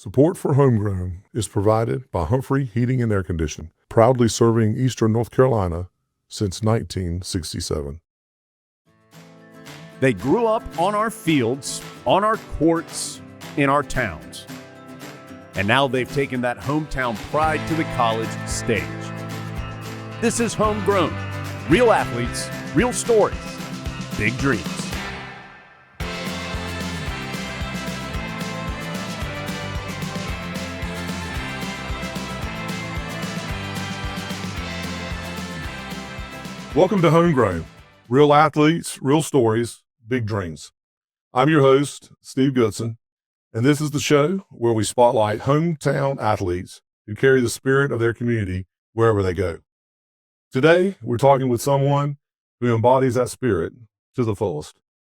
Support for Homegrown is provided by Humphrey Heating and Air Conditioning, proudly serving Eastern North Carolina since 1967. They grew up on our fields, on our courts, in our towns. And now they've taken that hometown pride to the college stage. This is Homegrown. Real athletes, real stories, big dreams. Welcome to Homegrown. Real athletes, real stories, big dreams. I'm your host, Steve Goodson, and this is the show where we spotlight hometown athletes who carry the spirit of their community wherever they go. Today, we're talking with someone who embodies that spirit to the fullest.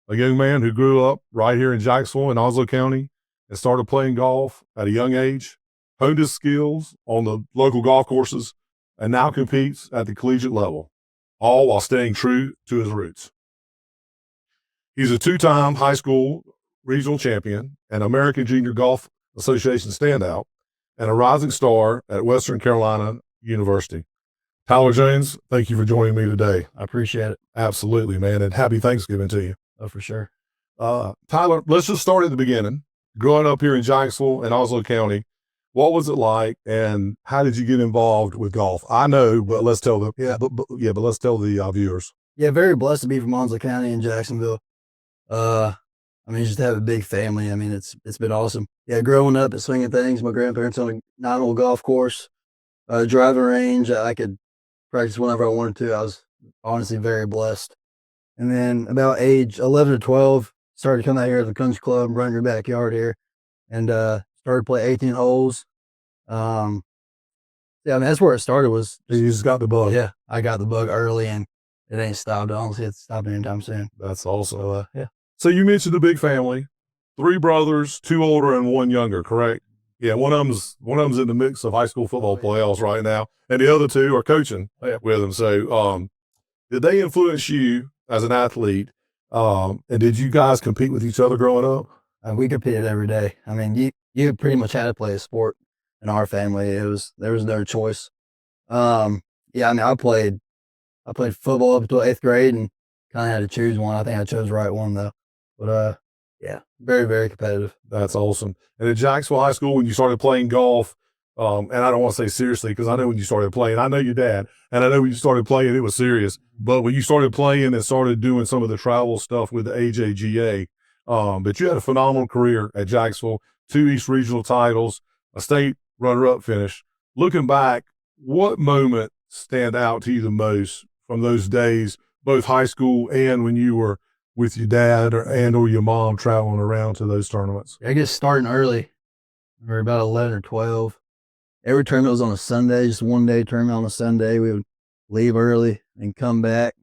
A young man who grew up right here in Jacksonville in Onslow County and started playing golf at a young age, honed his skills on the local golf courses, and now competes at the collegiate level, all while staying true to his roots. He's a two-time high school regional champion, an American Junior Golf Association standout, and a rising star at Western Carolina University. Tyler Jones, thank you for joining me today. I appreciate it. Absolutely, man, and happy Thanksgiving to you. Oh, for sure. Tyler, let's just start at the beginning. Growing up here in Jacksonville and Onslow County, what was it like, and how did you get involved with golf? I know, but let's tell the but let's tell the viewers. Yeah, very blessed to be from Onslow County in Jacksonville. Just to have a big family. I mean, it's been awesome. Yeah, growing up and swinging things. My grandparents owned a 9-hole golf course, driving range. I could practice whenever I wanted to. I was honestly very blessed. And then about age 11 to 12, started coming out here to the country club, run your backyard here, and started playing 18 holes. That's where it started. Was You just got the bug. Yeah, I got the bug early, and it ain't stopped. I don't see it stopping anytime soon. That's awesome. So, So you mentioned a big family, 3 brothers, 2 older and 1 younger, correct? Yeah, one of them's in the mix of high school football playoffs right now, and the other 2 are coaching with them. So, did they influence you as an athlete? And did you guys compete with each other growing up? We competed every day. I mean, you pretty much had to play a sport in our family. There was no choice. I played football up until 8th grade and kind of had to choose one. I think I chose the right one though. But very, very competitive. That's awesome. And at Jacksonville High School, when you started playing golf, and I don't want to say seriously because I know when you started playing, I know your dad, and I know when you started playing, it was serious. But when you started playing and started doing some of the travel stuff with the AJGA, but you had a phenomenal career at Jacksonville, 2 East Regional titles, a state runner-up finish. Looking back, what moment stand out to you the most from those days, both high school and when you were with your dad or your mom traveling around to those tournaments? I guess starting early. We were about 11 or 12. Every tournament was on a Sunday, just one day tournament on a Sunday. We would leave early and come back.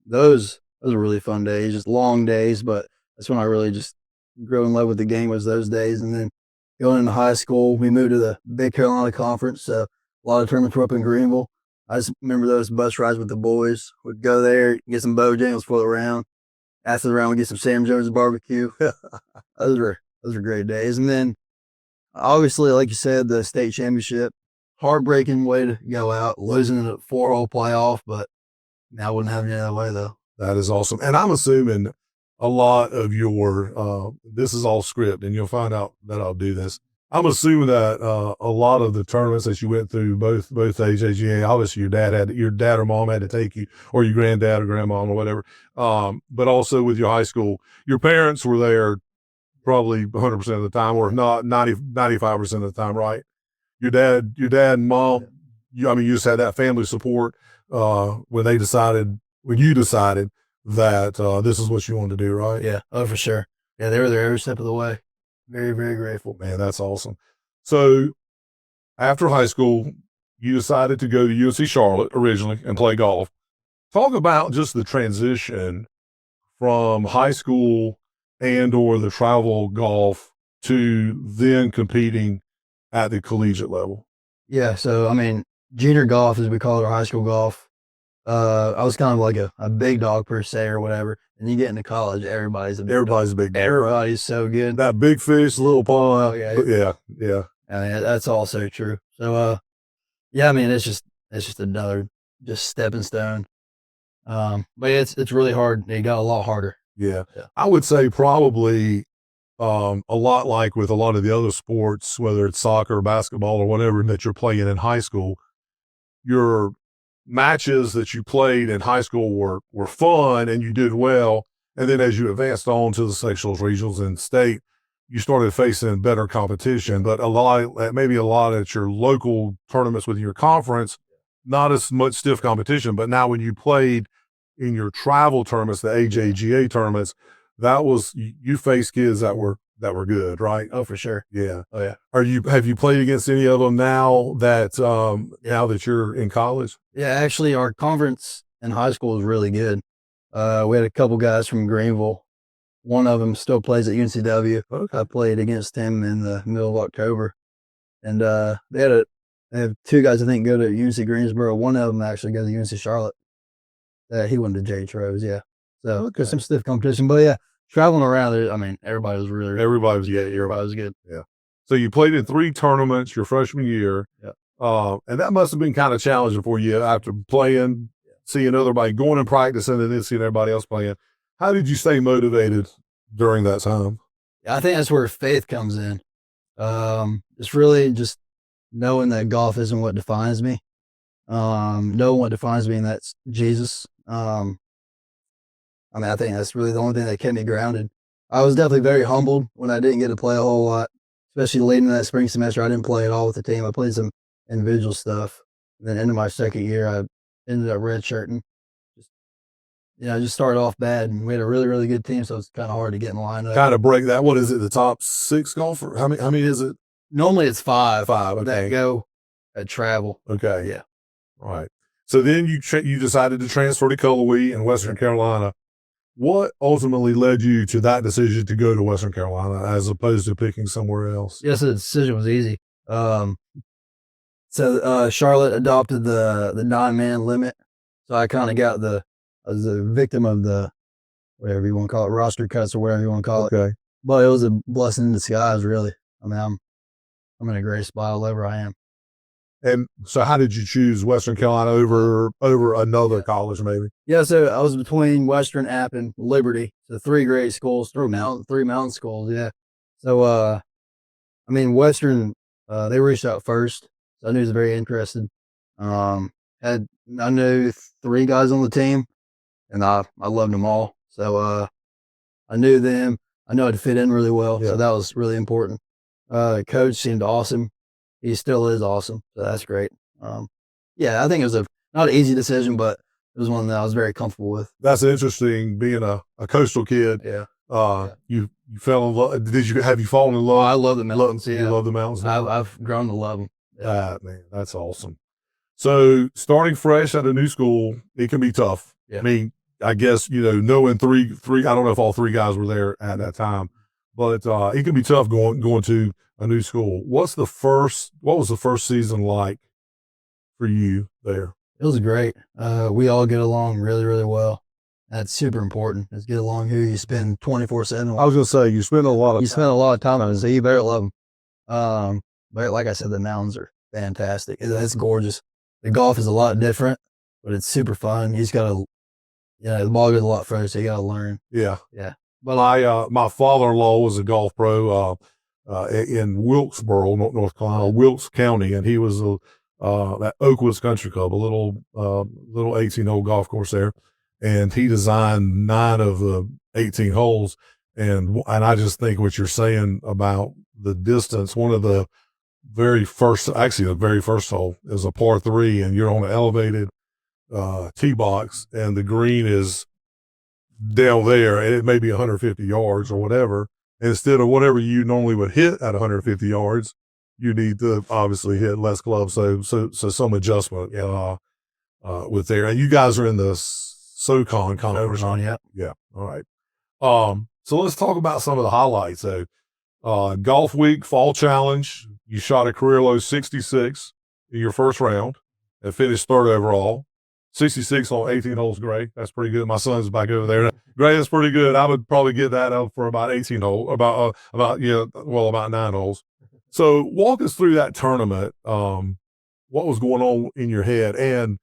Those were really fun days, just long days, but that's when I really just grew in love with the game, was those days. And then going into high school, we moved to the Big Carolina Conference, so a lot of tournaments were up in Greenville. I just remember those bus rides with the boys. We'd go there, get some Bojangles for the round. After the round, we'd get some Sam Jones barbecue. Those were great days. And then, obviously, like you said, the state championship, heartbreaking way to go out, losing in a 4-hole playoff, but I wouldn't have it any other way, though. That is awesome. And I'm assuming a lot of your, this is all script, and you'll find out that I'll do this. I'm assuming that a lot of the tournaments that you went through, both AJGA, obviously your dad or mom had to take you, or your granddad or grandmom or whatever, but also with your high school, your parents were there probably 100% of the time, or if not 95% of the time, right? Your dad and mom, you just had that family support when you decided that this is what you wanted to do, right? Yeah, oh, for sure. Yeah, they were there every step of the way. Very, very grateful. Man, that's awesome. So after high school, you decided to go to UNC Charlotte originally and play golf. Talk about just the transition from high school and or the travel golf to then competing at the collegiate level. Yeah, so, junior golf, as we call it, or high school golf, I was kind of like a big dog per se or whatever. And you get into college, everybody's a big Everybody's a big dog. Everybody's so good. That big fish, little pond. Oh, yeah. Yeah. I mean, that's also true. So, yeah, I mean, it's just another stepping stone. But it's really hard. It got a lot harder. Yeah. I would say probably a lot like with a lot of the other sports, whether it's soccer, basketball, or whatever that you're playing in high school, your matches that you played in high school were fun and you did well. And then as you advanced on to the sectionals, regionals, and state, you started facing better competition. But maybe a lot at your local tournaments with your conference, not as much stiff competition. But now when you played in your travel tournaments, the AJGA tournaments, you faced kids that were good, right? Oh, for sure. Yeah. Oh, yeah. Have you played against any of them now that you're in college? Yeah, actually, our conference in high school was really good. We had a couple guys from Greenville. One of them still plays at UNCW. Okay. I played against him in the middle of October, and they have two guys I think go to UNC Greensboro. One of them actually goes to UNC Charlotte. He went to J. Tro's, yeah. So there's some stiff competition, but yeah, traveling around there, I mean, everybody was good. Yeah. So you played in 3 tournaments your freshman year. Yeah. And that must have been kind of challenging for you after playing, seeing everybody going and practicing and then seeing everybody else playing. How did you stay motivated during that time? Yeah, I think that's where faith comes in. It's really just knowing that golf isn't what defines me. Knowing what defines me, and that's Jesus. I mean, I think that's really the only thing that kept me grounded. I was definitely very humbled when I didn't get to play a whole lot, especially late in that spring semester. I didn't play at all with the team. I played some individual stuff. And then into my second year, I ended up redshirting. Just started off bad, and we had a really, really good team, so it's kind of hard to get in line. Kind of break that. What is it? The top 6 golfer? How many is it? Normally it's 5. 5. Okay. That go at travel. Okay. Yeah. All right. So then you decided to transfer to Cullowhee in Western Carolina. What ultimately led you to that decision to go to Western Carolina as opposed to picking somewhere else? Yes, the decision was easy. So Charlotte adopted the 9-man limit. So I kind of got I was a victim of the, whatever you want to call it, roster cuts or whatever you want to call it. Okay. But it was a blessing in disguise, really. I mean, I'm in a great spot all over I am. And so how did you choose Western Carolina over another college maybe? Yeah, so I was between Western, App, and Liberty. So 3 great schools, 3 mountain schools, yeah. So, I mean, Western, they reached out first. So I knew he was very interested. I knew 3 guys on the team, and I loved them all. So I knew them. I know I'd fit in really well, so that was really important. Coach seemed awesome. He still is awesome, so that's great. Yeah, I think it was not an easy decision, but it was one that I was very comfortable with. That's interesting, being a coastal kid. Yeah. You fell in love. Have you fallen in love? I love the mountains. You love the mountains? I've grown to love them. Yeah. Man, that's awesome. So starting fresh at a new school, it can be tough. Yeah. I mean, I guess, knowing three, I don't know if all 3 guys were there at that time, but it can be tough going to a new school. What was the first season like for you there? It was great. We all get along really, really well. That's super important. Is get along who you spend 24/7. I was gonna say you spend a lot of time on it, so you better love them. But like I said, the mountains are fantastic. It's gorgeous. The golf is a lot different, but it's super fun. You just gotta, the ball goes a lot further, so you gotta learn. Yeah. Yeah. But my father-in-law was a golf pro in Wilkesboro, North Carolina, Wilkes County, and he was at Oakwoods Country Club, a little 18-hole golf course there, and he designed 9 of the 18 holes. And I just think what you're saying about the distance, one of the very first hole is a par 3, and you're on an elevated tee box, and the green is down there, and it may be 150 yards or whatever. Instead of whatever you normally would hit at 150 yards, you need to obviously hit less clubs. So some adjustment with there. And you guys are in the SoCon conference. Yeah. All right. So let's talk about some of the highlights. So Golf Week Fall Challenge, you shot a career low 66 in your first round and finished 3rd overall. 66 on 18 holes, great. That's pretty good. My son's back over there. Great, that's pretty good. I would probably get that up for about 18 holes, about 9 holes. So walk us through that tournament. What was going on in your head? And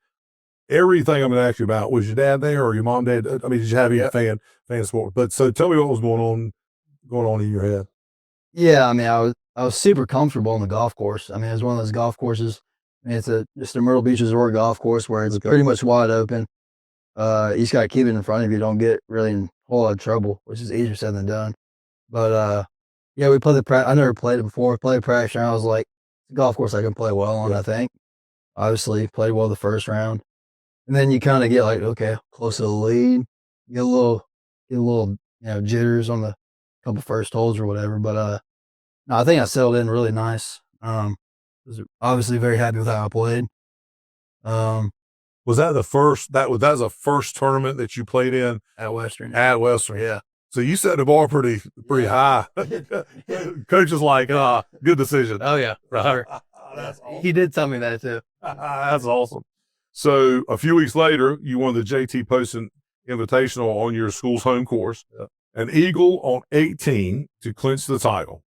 everything I'm going to ask you about, was your dad there or your mom, dad? I mean, did you have any fan support? But so tell me what was going on in your head. Yeah, I mean, I was super comfortable on the golf course. I mean, it was one of those golf courses. I mean, it's just a Myrtle Beach Resort golf course where it's pretty much wide open. You just got to keep it in front of you. Don't get really in a whole lot of trouble, which is easier said than done. But yeah, we played I never played it before. Played practice round. I was like, it's a golf course I can play well on, I think. Obviously, played well the first round. And then you kind of get like, okay, close to the lead. You get a little, jitters on the couple first holes or whatever. But no, I think I settled in really nice. Was obviously very happy with how I played. Was that the first? That was the first tournament that you played in At Western. At Western, yeah. So you set the bar pretty high. Coach is like, good decision. Oh yeah, Right. he did tell me that too. That's awesome. So a few weeks later, you won the JT Poston Invitational on your school's home course. Yeah. An eagle on 18 to clinch the title.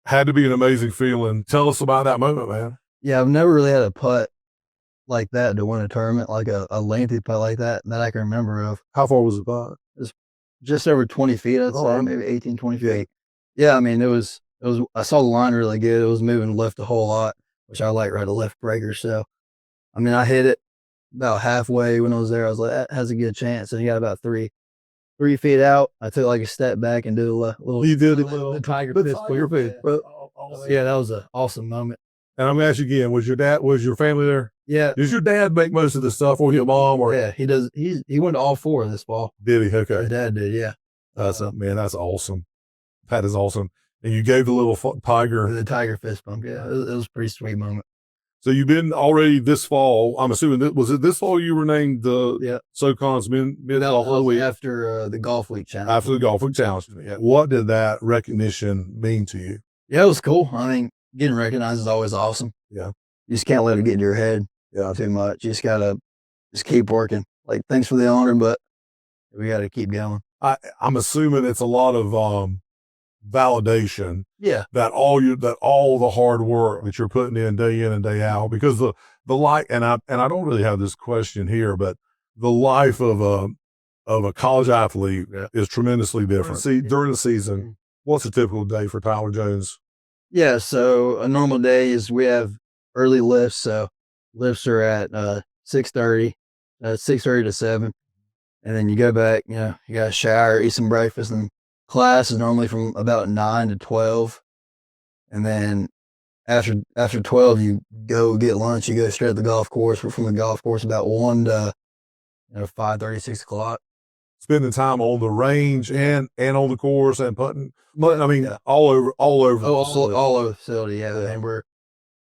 Had to be an amazing feeling. Tell us about that moment, man. Yeah, I've never really had a putt like that to win a tournament, like a lengthy putt like that I can remember of. How far was the putt? Just over 20 feet, I'd say, maybe 18, 20 feet. Yeah, I mean, it was, I saw the line really good. It was moving left a whole lot, which I like right, a left breaker. So, I mean, I hit it about halfway when I was there. I was like, that has a good chance. And he got about 3 feet out. I took like a step back and did a little. You did the tiger fist. Yeah, that was an awesome moment. And I'm going to ask you again, was your family there? Yeah. Does your dad make most of the stuff, or your mom? Or Yeah, he does. He went to all 4 of this ball. did he? Okay. His dad did, yeah. That's awesome. That is awesome. And you gave the little tiger. The tiger fist bump, yeah. It was a pretty sweet moment. So you've been already this fall. I'm assuming was it this fall you were named the SoCon's mid-fall week after the golf week challenge. After the golf week challenge. Yeah. What did that recognition mean to you? Yeah, it was cool. I mean, getting recognized is always awesome. Yeah. You just can't let it get in your head too much. You just gotta keep working. Like, thanks for the honor, but we gotta keep going. I'm assuming it's a lot of validation. Yeah. That all the hard work that you're putting in and day out, because the life, and I don't really have this question here, but the life of a college athlete is tremendously different. See, during the season, what's a typical day for Tyler Jones? Yeah, so a normal day is we have early lifts. So lifts are at 6:30, 6:30 to 7. And then you go back, you got to shower, eat some breakfast, and class is normally from about 9 to 12. And then after 12, you go get lunch. You go straight to the golf course. We're from the golf course about 1 to 5:30, 6 o'clock. Spending time on the range and on the course and putting. But I mean, all over. All over the facility. Yeah, and we're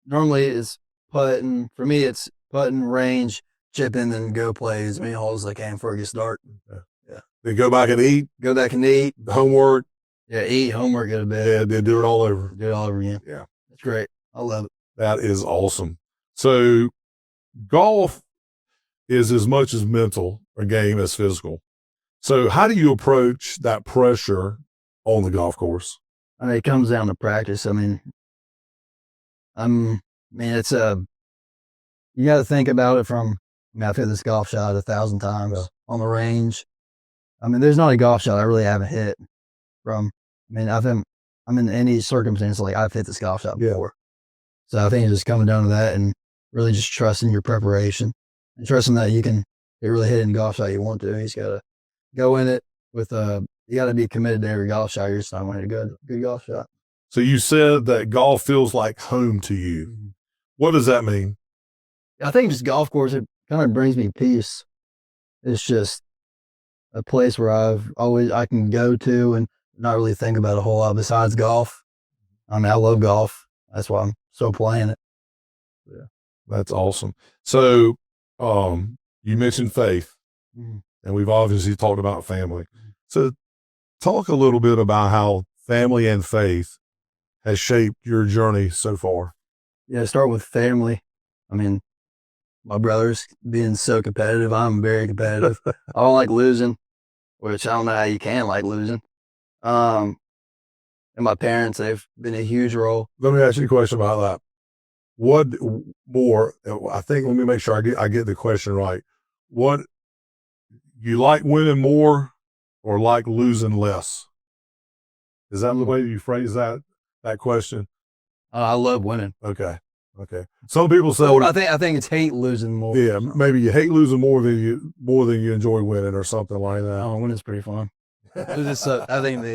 normally it's putting. For me, it's putting, range, chipping, and go play as many holes as I can before it gets dark. Yeah. Then go back and eat. Go back and eat. Homework. Yeah, eat, homework, go to bed. Yeah, then do it all over. Do it all over again. Yeah. It's great. I love it. That is awesome. So golf is as much as mental a game as physical. So how do you approach that pressure on the golf course? I mean, it comes down to practice. I mean, it's you got to think about it from, I've hit this golf shot 1,000 times on the range. I mean, there's not a golf shot I really haven't hit from. I mean, I'm in any circumstance, like I've hit this golf shot before. So I think it's just coming down to that and really just trusting your preparation and trusting that you can really hit any golf shot you want to. You just got to go in it with you got to be committed to every golf shot. You're just not going to hit a good golf shot. So you said that golf feels like home to you. Mm-hmm. What does that mean? I think just golf course, it kind of brings me peace. It's just a place where I can go to and not really think about a whole lot besides golf. I mean, I love golf. That's why I'm so playing it. Yeah, that's awesome. So, you mentioned faith, and we've obviously talked about family. So, talk a little bit about how family and faith has shaped your journey so far. Yeah, start with family. I mean, my brothers being so competitive. I'm very competitive. I don't like losing, which I don't know how you can like losing. And my parents, they've been a huge role. Let me ask you a question about that. What more? I think let me make sure I get the question right. What you like winning more or like losing less? Is that the way you phrase that question? I love winning. Okay. Some people say, I think it's hate losing more. yeah, maybe you hate losing more than you enjoy winning or something like that. Oh, winning's pretty fun. I think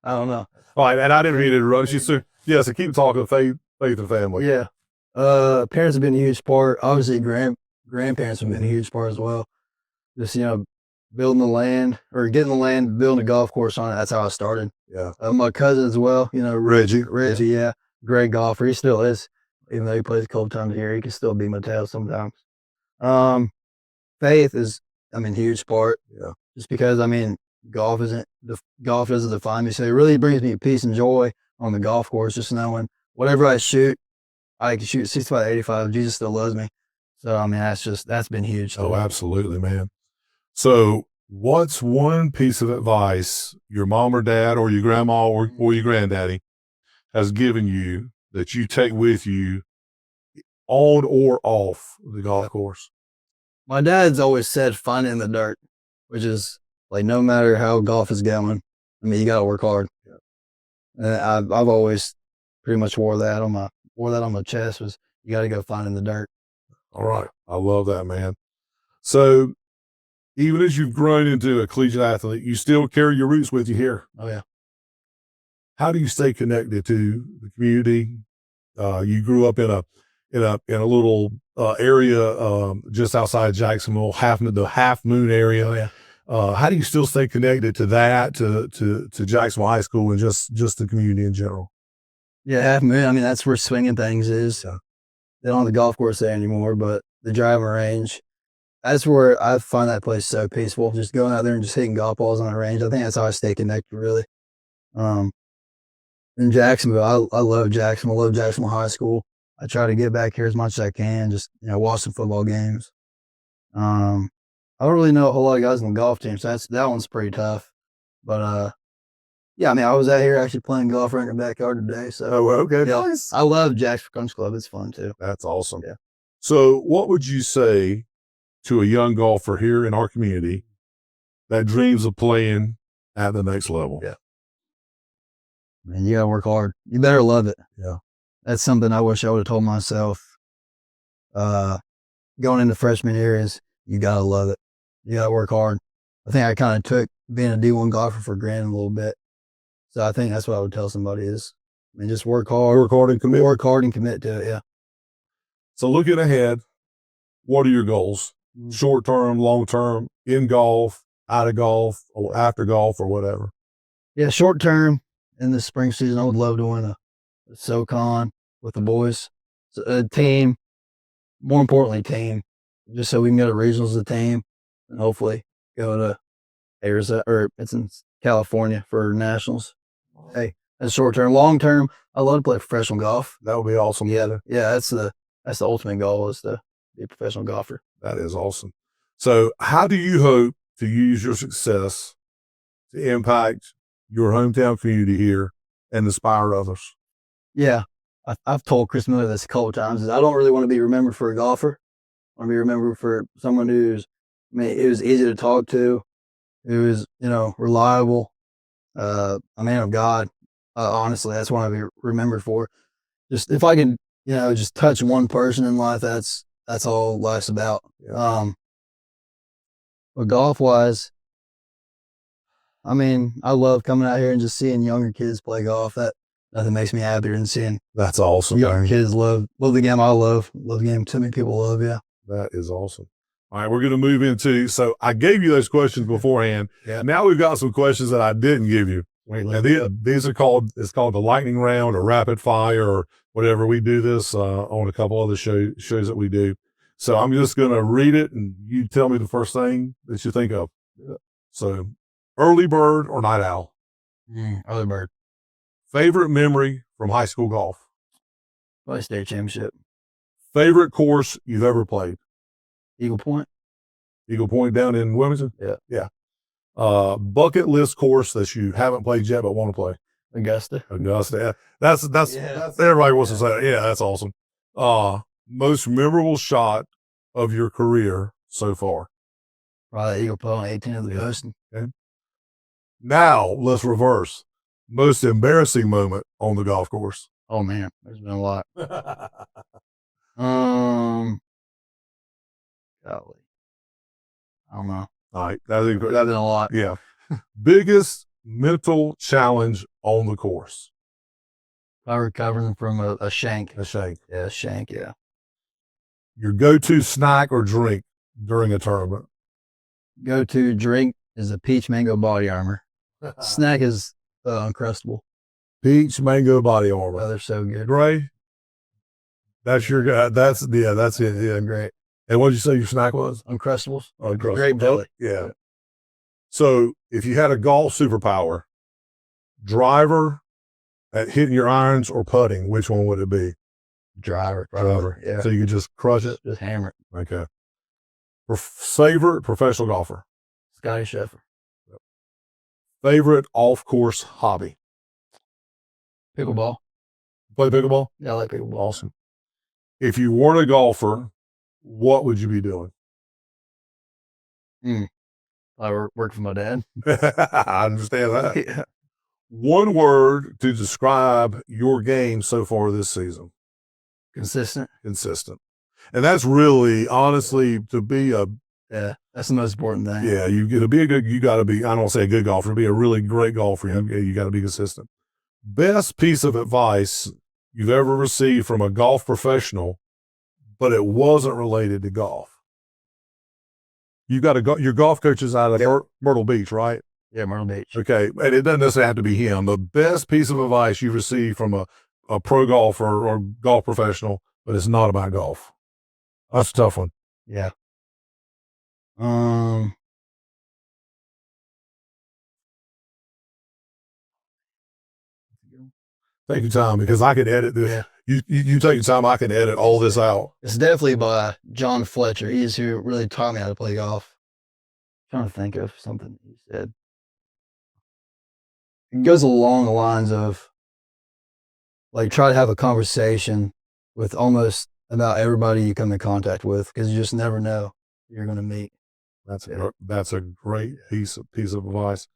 I don't know. All right, and I didn't mean to interrupt you, sir. Yeah, so keep talking faith and family. Yeah. Parents have been a huge part. Obviously, grandparents have been a huge part as well. Just, building the land or getting the land, building a golf course on it. That's how I started. Yeah. My cousin as well, Reggie. yeah. Great golfer. He still is. Even though he plays a couple times a year, he can still beat my tail sometimes. Faith is, huge part. Yeah. Just because, golf doesn't define me. So it really brings me peace and joy on the golf course, just knowing whatever I shoot, I can shoot 65, 85. Jesus still loves me. So, that's been huge. Oh, absolutely, man. So what's one piece of advice your mom or dad or your grandma or your granddaddy has given you that you take with you on or off the golf course? My dad's always said find it in the dirt, which is like no matter how golf is going, you got to work hard. Yeah. And I've always pretty much wore that on my chest was you got to go find it in the dirt. All right. I love that, man. So even as you've grown into a collegiate athlete, you still carry your roots with you here. Oh yeah. How do you stay connected to the community? You grew up in a little area just outside Jacksonville, the Half Moon area. Oh yeah. How do you still stay connected to that, to Jacksonville High School and just the community in general? Yeah, Half Moon. That's where swinging things is. Yeah. They don't have the golf course there anymore, but the driving range. That's where I find that place so peaceful. Just going out there and just hitting golf balls on the range. I think that's how I stay connected, really. In Jacksonville, I love Jacksonville. I love Jacksonville High School. I try to get back here as much as I can. Just watch some football games. I don't really know a whole lot of guys on the golf team, so that one's pretty tough. But yeah, I was out here actually playing golf right in the backyard today. So okay, yeah, nice. I love Jacksonville Country Club. It's fun too. That's awesome. Yeah. So, what would you say to a young golfer here in our community that dreams of playing at the next level? Yeah. Man, you gotta work hard. You better love it. Yeah. That's something I wish I would have told myself. Going into freshman year is you gotta love it. You gotta work hard. I think I kind of took being a D1 golfer for granted a little bit. So I think that's what I would tell somebody is, just work hard. Work hard and commit. Work hard and commit to it, yeah. So looking ahead, what are your goals? Short term, long term, in golf, out of golf, or after golf, or whatever? Yeah, short term, in the spring season, I would love to win a SoCon with the boys. So a team, more importantly, team, just so we can go to regionals as a team and hopefully go to Arizona, or it's in California for nationals. Hey, that's short term. Long term, I love to play professional golf. That would be awesome. Yeah, that's the ultimate goal is to be a professional golfer. That is awesome. So how do you hope to use your success to impact your hometown community here and inspire others? Yeah, I've told Chris Miller this a couple of times. Is I don't really want to be remembered for a golfer. I want to be remembered for someone who's, it was easy to talk to, who is, reliable, a man of God. Honestly, that's what I'd be remembered for. Just if I can, just touch one person in life, that's all life's about. Yeah. But golf wise, I love coming out here and just seeing younger kids play golf. That nothing makes me happier than seeing That's awesome. younger kids love the game I love the game too many people love. Yeah. That is awesome. All right, we're going to move into, so I gave you those questions beforehand. Yeah. Now we've got some questions that I didn't give you. And these are it's called the lightning round or rapid fire or whatever. We do this on a couple other shows that we do. So I'm just going to read it and you tell me the first thing that you think of. So early bird or night owl? Early bird. Favorite memory from high school golf? Probably state championship. Favorite course you've ever played? Eagle Point. Eagle Point down in Wilmington? Yeah. Yeah. Bucket list course that you haven't played yet but want to play? Augusta. Augusta. Yeah. That's everybody wants to say. Yeah, that's awesome. Most memorable shot of your career so far? Probably Eagle Point, 18 of the Augusta. Okay. Now let's reverse. Most embarrassing moment on the golf course? Oh man, there's been a lot. Golly. I don't know. All right. There's been a lot. Yeah. Biggest mental challenge on the course? I recovering from a shank. A shank. Yeah, a shank, yeah. Your go-to snack or drink during a tournament? Go-to drink is a peach mango body armor. Snack is Uncrustable. Peach mango body armor. Oh, they're so good. Gray? That's your guy. That's it. Yeah. Great. And what did you say your snack was? Uncrustables. Uncrustables. Great belly. Yeah. So if you had a golf superpower, driver at hitting your irons or putting, which one would it be? Driver. Yeah. So you could just crush it? Just hammer it. Okay. Favorite professional golfer? Scotty Scheffler. Favorite off-course hobby? Pickleball. Play pickleball? Yeah, I like pickleball. Awesome. If you weren't a golfer, what would you be doing? I work for my dad. I understand that. Yeah. One word to describe your game so far this season. Consistent. Consistent. And that's really, honestly, to be a, Yeah, that's the most important thing. yeah, you got to be, I don't want to say a good golfer, to be a really great golfer, you got to be consistent. Best piece of advice you've ever received from a golf professional, but it wasn't related to golf. You got your golf coach is out of Myrtle Beach, right? Yeah, Myrtle Beach. Okay. And it doesn't necessarily have to be him. The best piece of advice you received from a pro golfer or golf professional, but it's not about golf. That's a tough one. Yeah. Take your time because I can edit this. Yeah. You take your time. I can edit all this out. It's definitely by John Fletcher. He's who really taught me how to play golf. I'm trying to think of something he said. It goes along the lines of like try to have a conversation with almost about everybody you come in contact with because you just never know who you're going to meet. That's a great piece of advice.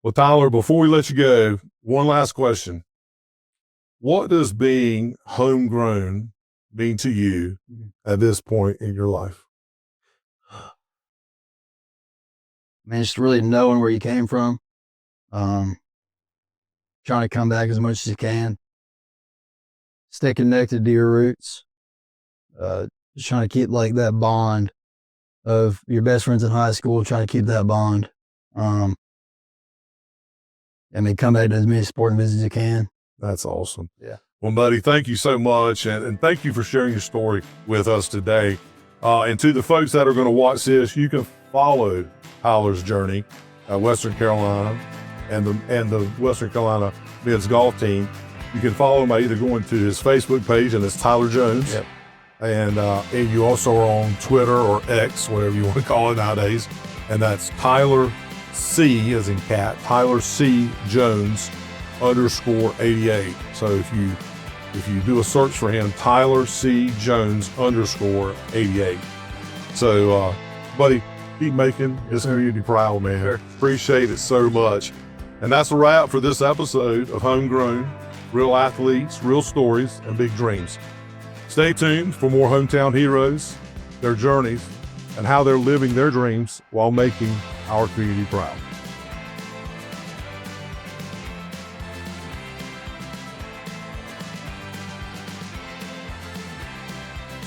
Well, Tyler, before we let you go, one last question. What does being homegrown mean to you at this point in your life? Man, just really knowing where you came from. Trying to come back as much as you can. Stay connected to your roots. Just trying to keep like that bond of your best friends in high school, trying to keep that bond. I mean, come back to as many sporting events as you can. That's awesome. Yeah. Well, buddy, thank you so much. And thank you for sharing your story with us today. And to the folks that are going to watch this, you can follow Tyler's journey, Western Carolina, and the Western Carolina men's golf team. You can follow him by either going to his Facebook page, and it's Tyler Jones. Yep. And you also are on Twitter or X, whatever you want to call it nowadays. And that's Tyler C as in cat, Tyler C Jones _88. So if you do a search for him, Tyler C Jones _88. So, buddy, keep making this community proud, man. Sure. Appreciate it so much. And that's a wrap for this episode of Homegrown, real athletes, real stories, and big dreams. Stay tuned for more hometown heroes, their journeys, and how they're living their dreams while making our community proud.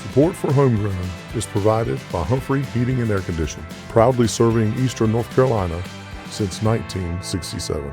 Support for Homegrown is provided by Humphrey Heating and Air Conditioning, proudly serving Eastern North Carolina since 1967.